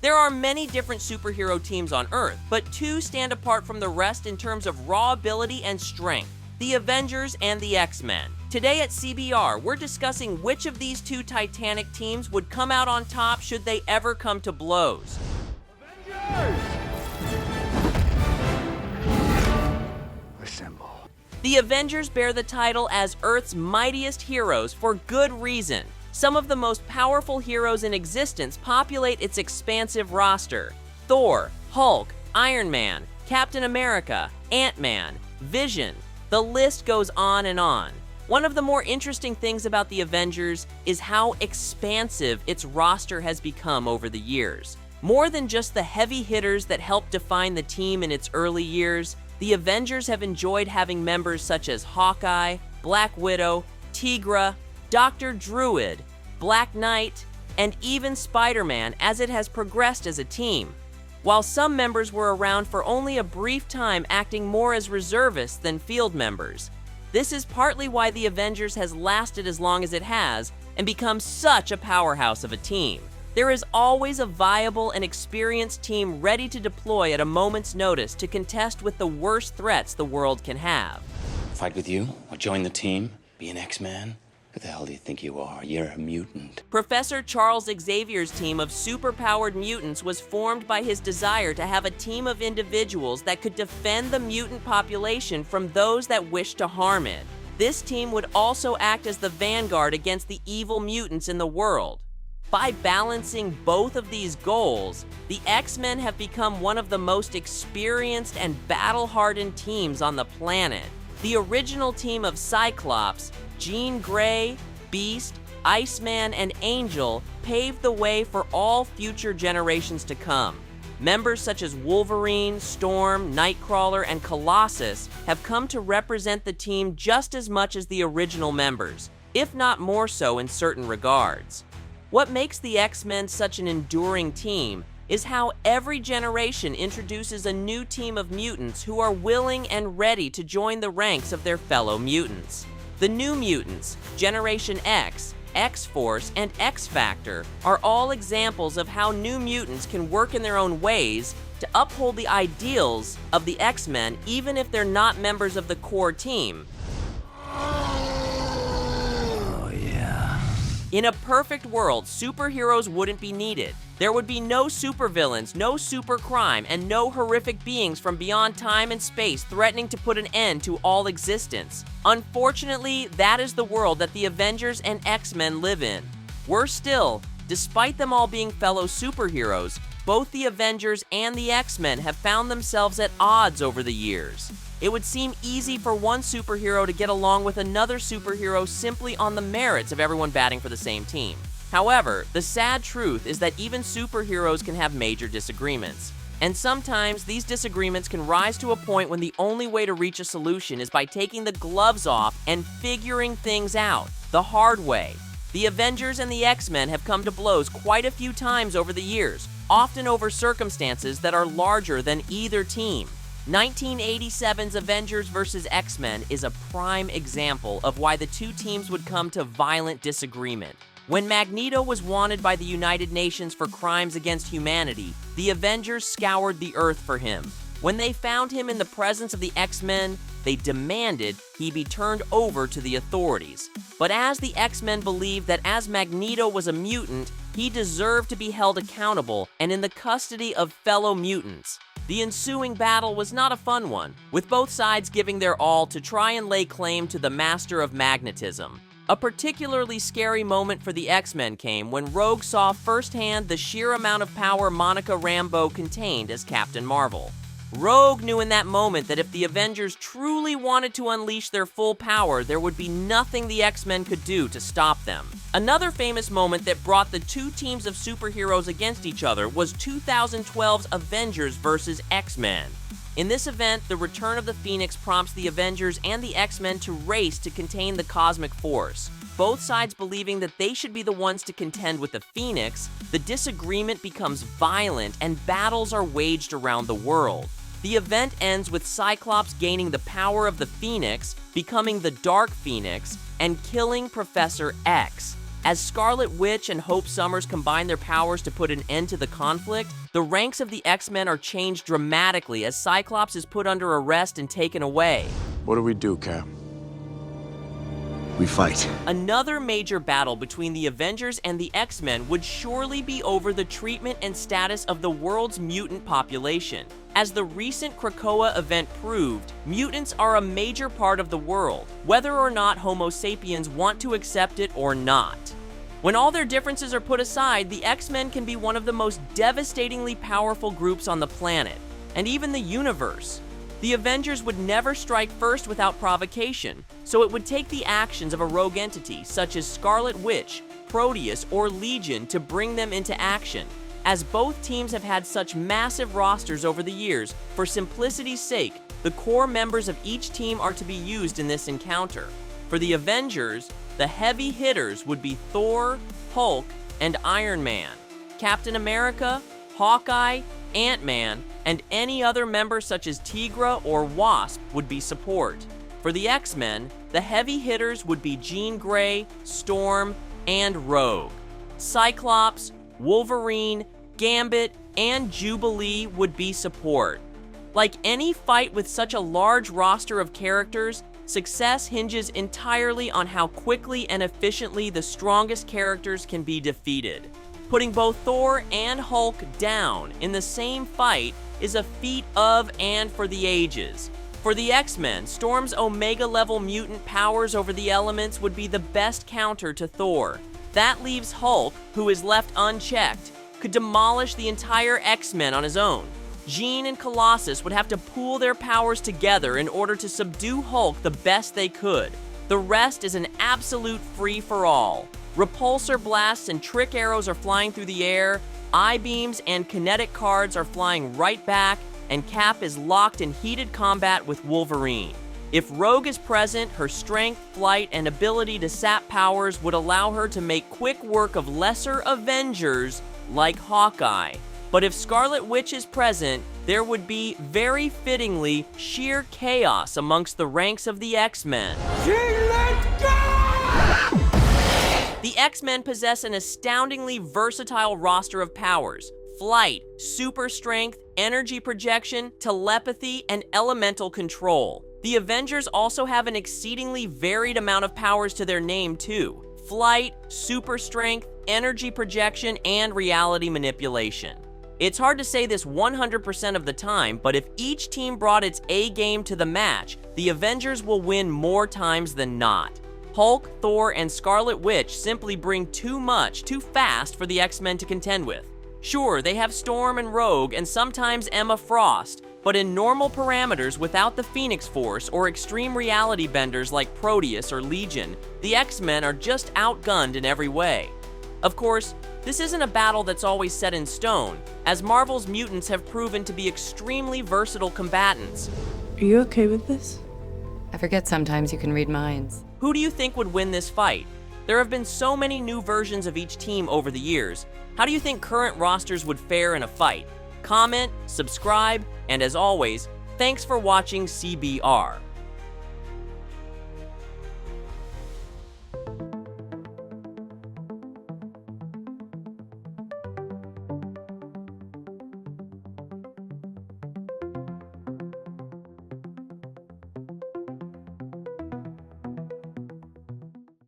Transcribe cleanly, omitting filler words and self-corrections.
There are many different superhero teams on Earth, but two stand apart from the rest in terms of raw ability and strength: the Avengers and the X-Men. Today at CBR, we're discussing which of these two titanic teams would come out on top should they ever come to blows. Avengers! Assemble. The Avengers bear the title as Earth's mightiest heroes for good reason. Some of the most powerful heroes in existence populate its expansive roster: Thor, Hulk, Iron Man, Captain America, Ant-Man, Vision. The list goes on and on. One of the more interesting things about the Avengers is how expansive its roster has become over the years. More than just the heavy hitters that helped define the team in its early years, the Avengers have enjoyed having members such as Hawkeye, Black Widow, Tigra, Dr. Druid, Black Knight, and even Spider-Man as it has progressed as a team. While some members were around for only a brief time, acting more as reservists than field members. This is partly why the Avengers has lasted as long as it has and become such a powerhouse of a team. There is always a viable and experienced team ready to deploy at a moment's notice to contest with the worst threats the world can have. Fight with you, or join the team, be an X-Man? Who the hell do you think you are? You're a mutant. Professor Charles Xavier's team of superpowered mutants was formed by his desire to have a team of individuals that could defend the mutant population from those that wished to harm it. This team would also act as the vanguard against the evil mutants in the world. By balancing both of these goals, the X-Men have become one of the most experienced and battle-hardened teams on the planet. The original team of Cyclops, Jean Grey, Beast, Iceman, and Angel paved the way for all future generations to come. Members such as Wolverine, Storm, Nightcrawler, and Colossus have come to represent the team just as much as the original members, if not more so in certain regards. What makes the X-Men such an enduring team is how every generation introduces a new team of mutants who are willing and ready to join the ranks of their fellow mutants. The New Mutants, Generation X, X-Force, and X-Factor are all examples of how New Mutants can work in their own ways to uphold the ideals of the X-Men even if they're not members of the core team. In a perfect world, superheroes wouldn't be needed. There would be no supervillains, no supercrime, and no horrific beings from beyond time and space threatening to put an end to all existence. Unfortunately, that is the world that the Avengers and X-Men live in. Worse still, despite them all being fellow superheroes, both the Avengers and the X-Men have found themselves at odds over the years. It would seem easy for one superhero to get along with another superhero simply on the merits of everyone batting for the same team. However, the sad truth is that even superheroes can have major disagreements. And sometimes these disagreements can rise to a point when the only way to reach a solution is by taking the gloves off and figuring things out, the hard way. The Avengers and the X-Men have come to blows quite a few times over the years, often over circumstances that are larger than either team. 1987's Avengers vs. X-Men is a prime example of why the two teams would come to violent disagreement. When Magneto was wanted by the United Nations for crimes against humanity, the Avengers scoured the Earth for him. When they found him in the presence of the X-Men, they demanded he be turned over to the authorities. But as the X-Men believed that as Magneto was a mutant, he deserved to be held accountable and in the custody of fellow mutants. The ensuing battle was not a fun one, with both sides giving their all to try and lay claim to the master of magnetism. A particularly scary moment for the X-Men came when Rogue saw firsthand the sheer amount of power Monica Rambeau contained as Captain Marvel. Rogue knew in that moment that if the Avengers truly wanted to unleash their full power, there would be nothing the X-Men could do to stop them. Another famous moment that brought the two teams of superheroes against each other was 2012's Avengers vs. X-Men. In this event, the return of the Phoenix prompts the Avengers and the X-Men to race to contain the cosmic force. Both sides believing that they should be the ones to contend with the Phoenix, the disagreement becomes violent and battles are waged around the world. The event ends with Cyclops gaining the power of the Phoenix, becoming the Dark Phoenix, and killing Professor X. As Scarlet Witch and Hope Summers combine their powers to put an end to the conflict, the ranks of the X-Men are changed dramatically as Cyclops is put under arrest and taken away. What do we do, Cap? We fight. Another major battle between the Avengers and the X-Men would surely be over the treatment and status of the world's mutant population. As the recent Krakoa event proved, mutants are a major part of the world, whether or not Homo sapiens want to accept it or not. When all their differences are put aside, the X-Men can be one of the most devastatingly powerful groups on the planet, and even the universe. The Avengers would never strike first without provocation, so it would take the actions of a rogue entity such as Scarlet Witch, Proteus, or Legion to bring them into action. As both teams have had such massive rosters over the years, for simplicity's sake, the core members of each team are to be used in this encounter. For the Avengers, the heavy hitters would be Thor, Hulk, and Iron Man. Captain America, Hawkeye, Ant-Man, and any other member such as Tigra or Wasp would be support. For the X-Men, the heavy hitters would be Jean Grey, Storm, and Rogue. Cyclops, Wolverine, Gambit, and Jubilee would be support. Like any fight with such a large roster of characters, success hinges entirely on how quickly and efficiently the strongest characters can be defeated. Putting both Thor and Hulk down in the same fight is a feat of and for the ages. For the X-Men, Storm's Omega-level mutant powers over the elements would be the best counter to Thor. That leaves Hulk, who is left unchecked, could demolish the entire X-Men on his own. Jean and Colossus would have to pool their powers together in order to subdue Hulk the best they could. The rest is an absolute free-for-all. Repulsor blasts and trick arrows are flying through the air, I-beams and kinetic cards are flying right back, and Cap is locked in heated combat with Wolverine. If Rogue is present, her strength, flight, and ability to sap powers would allow her to make quick work of lesser Avengers like Hawkeye. But if Scarlet Witch is present, there would be, very fittingly, sheer chaos amongst the ranks of the X-Men. The X-Men possess an astoundingly versatile roster of powers: flight, super strength, energy projection, telepathy, and elemental control. The Avengers also have an exceedingly varied amount of powers to their name too: flight, super strength, energy projection, and reality manipulation. It's hard to say this 100% of the time, but if each team brought its A game to the match, the Avengers will win more times than not. Hulk, Thor, and Scarlet Witch simply bring too much, too fast for the X-Men to contend with. Sure, they have Storm and Rogue, and sometimes Emma Frost, but in normal parameters without the Phoenix Force or extreme reality benders like Proteus or Legion, the X-Men are just outgunned in every way. Of course, this isn't a battle that's always set in stone, as Marvel's mutants have proven to be extremely versatile combatants. Are you okay with this? I forget sometimes you can read minds. Who do you think would win this fight? There have been so many new versions of each team over the years. How do you think current rosters would fare in a fight? Comment, subscribe, and as always, thanks for watching CBR.